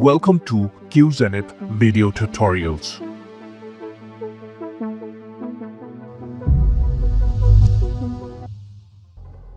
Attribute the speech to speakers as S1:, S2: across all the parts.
S1: Welcome to QZenith Video Tutorials.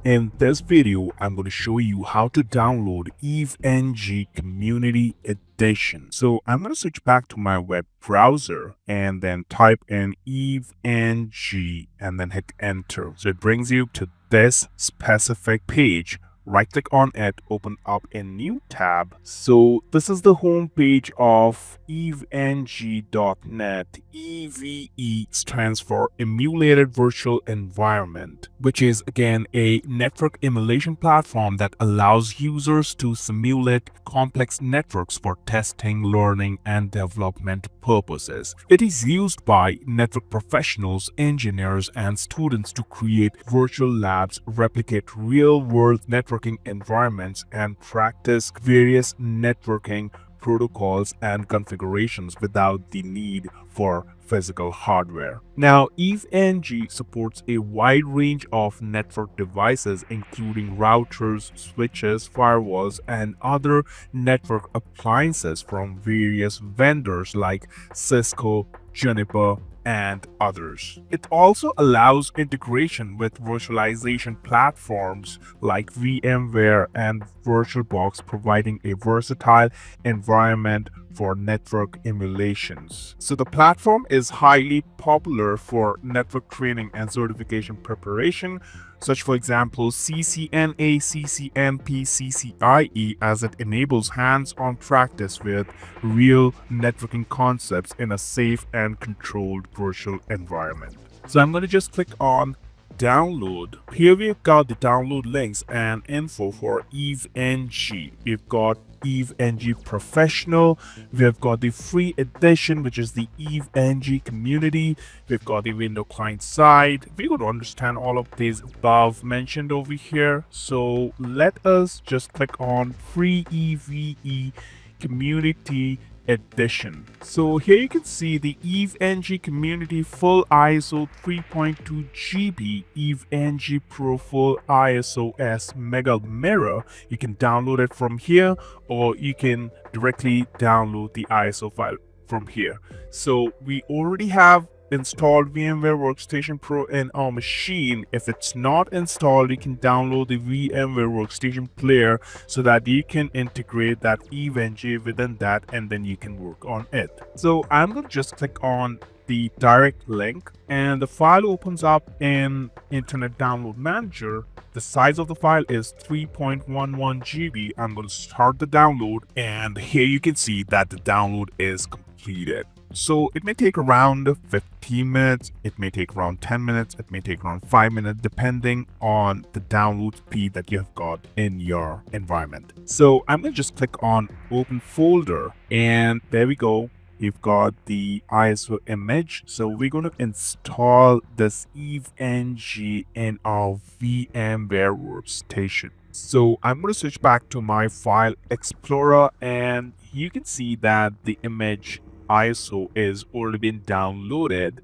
S1: In this video, I'm going to show you how to download EveNG Community Edition. So I'm going to switch back to my web browser and then type in EveNG and then hit enter. So it brings you to this specific page. Right click on it, open up a new tab. So this is the home page of eveng.net. EVE stands for Emulated Virtual Environment, which is again a network emulation platform that allows users to simulate complex networks for testing, learning, and development purposes. It is used by network professionals, engineers, and students to create virtual labs, replicate real-world networking environments, and practice various networking protocols and configurations without the need for physical hardware. Now, EveNG supports a wide range of network devices, including routers, switches, firewalls, and other network appliances from various vendors like Cisco, Juniper, and others. It also allows integration with virtualization platforms like VMware and VirtualBox, providing a versatile environment for network emulations. So the platform is highly popular for network training and certification preparation, such for example CCNA, CCNP, CCIE, as it enables hands-on practice with real networking concepts in a safe and controlled virtual environment. So I'm going to just click on download. Here we've got the download links and info for EveNG. We've got EveNG Professional, we've got the free edition, which is the EveNG Community, we've got the window client side. We're going to understand all of these above mentioned over here. So let us just click on free EVE Community Edition. So here you can see the EveNG Community Full ISO 3.2 GB EveNG Pro Full ISO S Mega Mirror. You can download it from here, or you can directly download the ISO file from here. So we already have installed VMware Workstation Pro in our machine. If it's not installed, you can download the VMware Workstation Player so that you can integrate that EveNG within that, and then you can work on it. So I'm going to just click on the direct link and the file opens up in Internet Download Manager. The size of the file is 3.11 GB. I'm going to start the download, and here you can see that the download is completed. So it may take around 15 minutes, it may take around 10 minutes, it may take around 5 minutes, depending on the download speed that you have got in your environment. So I'm going to just click on open folder, and there we go. You've got the ISO image. So we're going to install this EveNG in our VMware Workstation. So I'm going to switch back to my file explorer, and you can see that the image ISO is already been downloaded.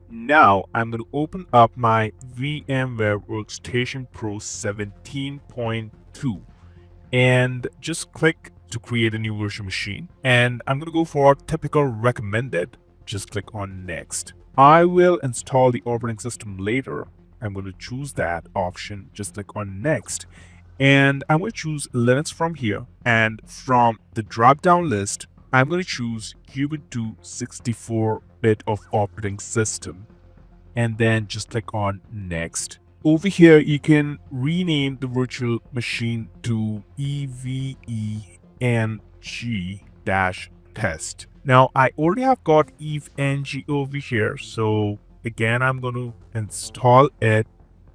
S1: Now I'm going to open up my VMware Workstation Pro 17.2 and just click to create a new virtual machine. And I'm going to go for typical recommended. Just click on next. I will install the operating system later. I'm going to choose that option. Just click on next. And I'm going to choose Linux from here. And from the drop down list, I'm going to choose Ubuntu 64-bit of operating system, and then just click on next. Over here, you can rename the virtual machine to EVENG-test. Now, I already have got EveNG over here, so again, I'm going to install it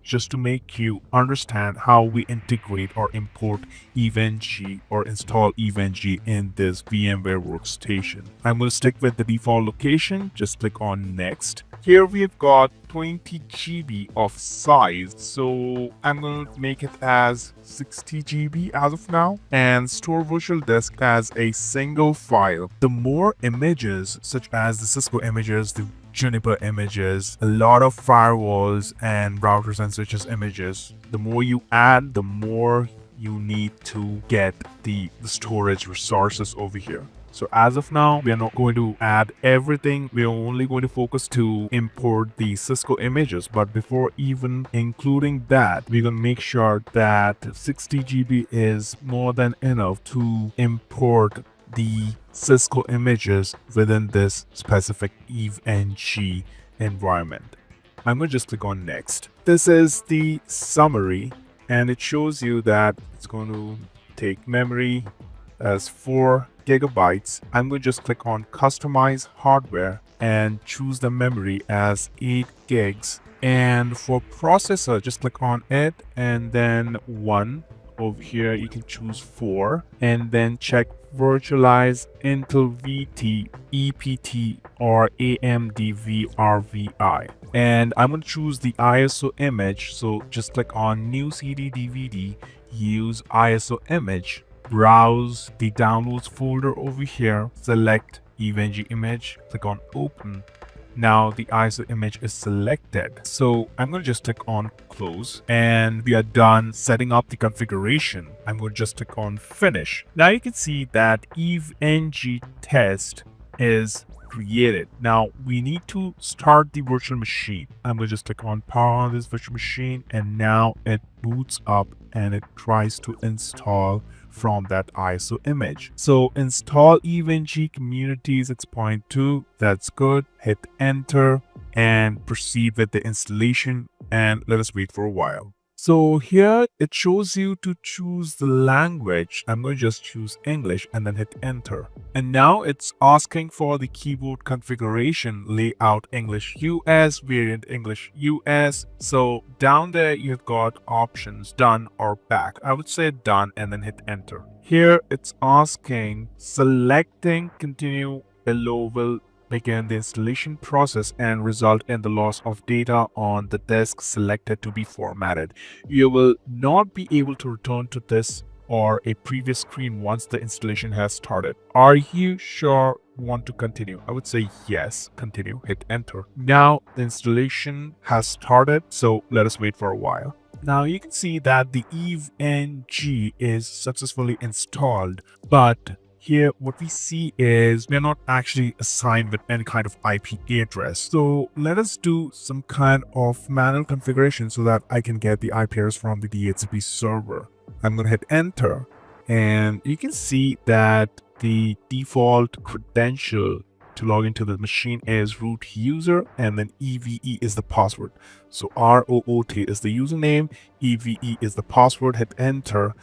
S1: just to make you understand how we integrate or import EveNG or install EveNG in this VMware Workstation. I'm going to stick with the default location. Just click on next. Here we've got 20 GB of size, so I'm going to make it as 60 GB as of now and store virtual disk as a single file. The more images, such as the Cisco images, the Juniper images, a lot of firewalls and routers and switches images, the more you add, the more you need to get the storage resources over here. So as of now, we are not going to add everything. We are only going to focus to import the Cisco images. But before even including that, we're going to make sure that 60 GB is more than enough to import the Cisco images within this specific EVE-NG environment. I'm going to just click on next. This is the summary, and it shows you that it's going to take memory as 4 gigabytes. I'm going to just click on customize hardware and choose the memory as 8 gigs. And for processor, just click on it and then 1. Over here, you can choose 4 and then check virtualize Intel VT, EPT, or AMD VRVI. And I'm going to choose the ISO image. So just click on new CD DVD, use ISO image, browse the downloads folder over here, select EVE-NG image, click on open. Now the ISO image is selected. So I'm going to just click on close and we are done setting up the configuration. I'm going to just click on finish. Now you can see that EVE-NG test is created. Now we need to start the virtual machine. I'm going to just click on power on this virtual machine and now it boots up and it tries to install from that ISO image. So install EVE-NG Community 6.2. That's good. Hit enter and proceed with the installation and let us wait for a while. So here it shows you to choose the language. I'm going to just choose English and then hit enter. And now it's asking for the keyboard configuration, layout English US, variant English US. So down there you've got options done or back. I would say done and then hit enter. Here it's asking selecting continue below will begin the installation process and result in the loss of data on the disk selected to be formatted. You will not be able to return to this or a previous screen once the installation has started. Are you sure you want to continue? I would say yes, continue, hit enter. Now the installation has started, so let us wait for a while. Now you can see that the EVE-NG is successfully installed, but here what we see is we're not actually assigned with any kind of IP address. So let us do some kind of manual configuration so that I can get the IP address from the DHCP server. I'm going to hit enter and you can see that the default credential to log into the machine is root user and then EVE is the password. So ROOT is the username, EVE is the password, hit enter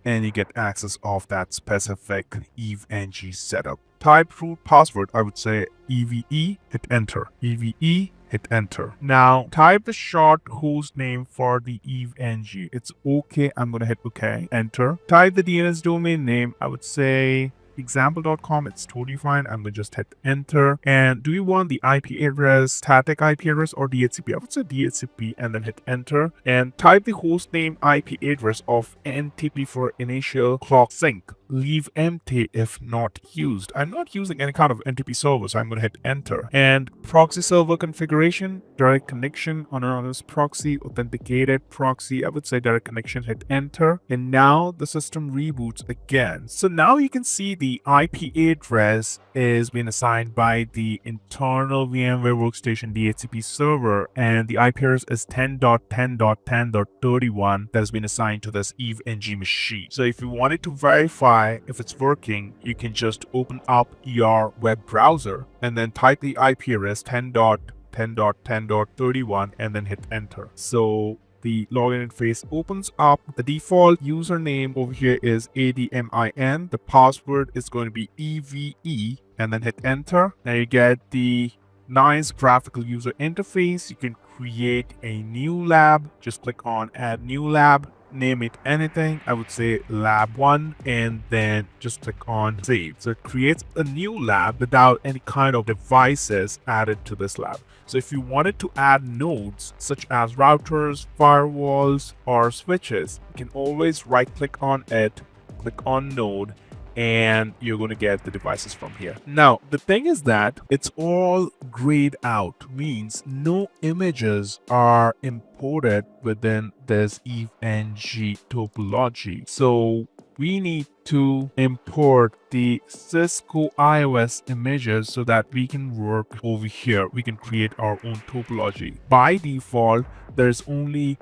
S1: and you get access of that specific EVE-NG setup. Type root password, I would say EVE, hit enter. EVE, hit enter. Now type the short host name for the EVE-NG. It's okay, I'm gonna hit okay, enter. Type the DNS domain name, I would say example.com. It's totally fine. I'm going to just hit enter. And do you want the IP address, static IP address or DHCP? I would say DHCP and then hit enter and type the host name IP address of NTP for initial clock sync. Leave empty if not used. I'm not using any kind of NTP server, so I'm going to hit enter. And proxy server configuration, direct connection, anonymous proxy, authenticated proxy. I would say direct connection, hit enter. And now the system reboots again. So now you can see the IP address is being assigned by the internal VMware Workstation DHCP server, and the IP address is 10.10.10.31 that has been assigned to this EVE-NG machine. So if you wanted to verify if it's working, you can just open up your web browser and then type the IP address 10.10.10.31 and then hit enter. So the login interface opens up. The default username over here is admin. The password is going to be EVE and then hit enter. Now you get the nice graphical user interface. You can create a new lab. Just click on add new lab. Name it anything. I would say lab 1 and then just click on save. So it creates a new lab without any kind of devices added to this lab. So if you wanted to add nodes such as routers, firewalls or switches, you can always right click on it, click on node and you're going to get the devices from here. Now, the thing is that it's all grayed out, means no images are imported within this EVE-NG topology. So we need to import the Cisco iOS images so that we can work over here. We can create our own topology. By default, there's only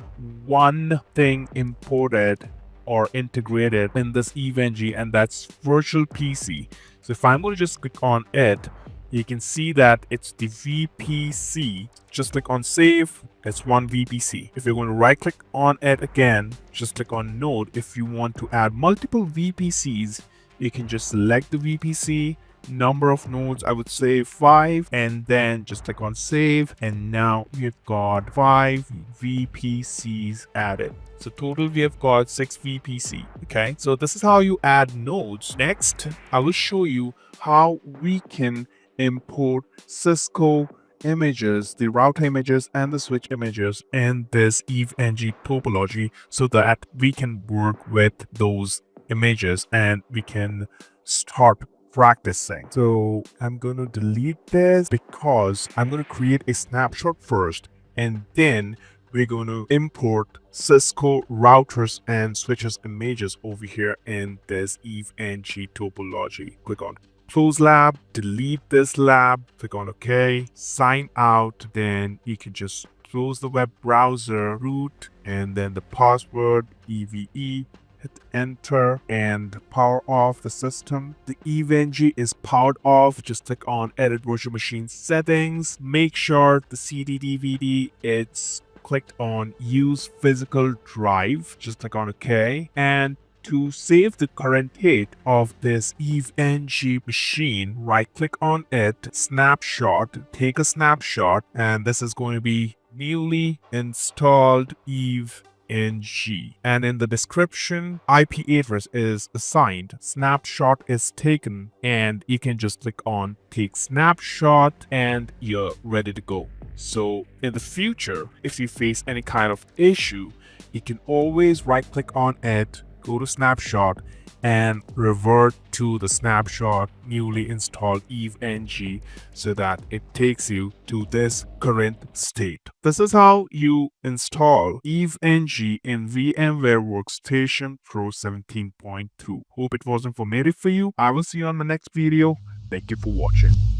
S1: one thing imported or integrated in this EVE-NG, and that's virtual PC. So if I'm going to just click on it, you can see that it's the VPC. Just click on save, it's one VPC. If you're going to right click on it again, just click on node. If you want to add multiple VPCs, you can just select the VPC, number of nodes, I would say 5, and then just click on save, and now we've got 5 VPCs added. So total we have got 6 VPC. Okay, so this is how you add nodes. Next, I will show you how we can import Cisco images, the router images and the switch images in this EVE-NG topology so that we can work with those images and we can start practicing. So I'm going to delete this because I'm going to create a snapshot first, and then we're going to import Cisco routers and switches images over here in this EVE-NG topology. Click on close lab, delete this lab, click on OK, sign out, then you can just close the web browser, root, and then the password EVE, hit enter and power off the system. The EVE-NG is powered off. Just click on edit virtual machine settings. Make sure the CD DVD it's clicked on use physical drive. Just click on OK, and to save the current state of this EVE-NG machine, right click on it, snapshot, take a snapshot, and this is going to be newly installed EVE-NG. And in the description, IP address is assigned, snapshot is taken, and you can just click on take snapshot and you're ready to go. So in the future, if you face any kind of issue, you can always right click on it, go to snapshot, and revert to the snapshot newly installed EVE-NG so that it takes you to this current state. This is how you install EVE-NG in VMware Workstation Pro 17.2. Hope it was informative for you. I will see you on the next video. Thank you for watching.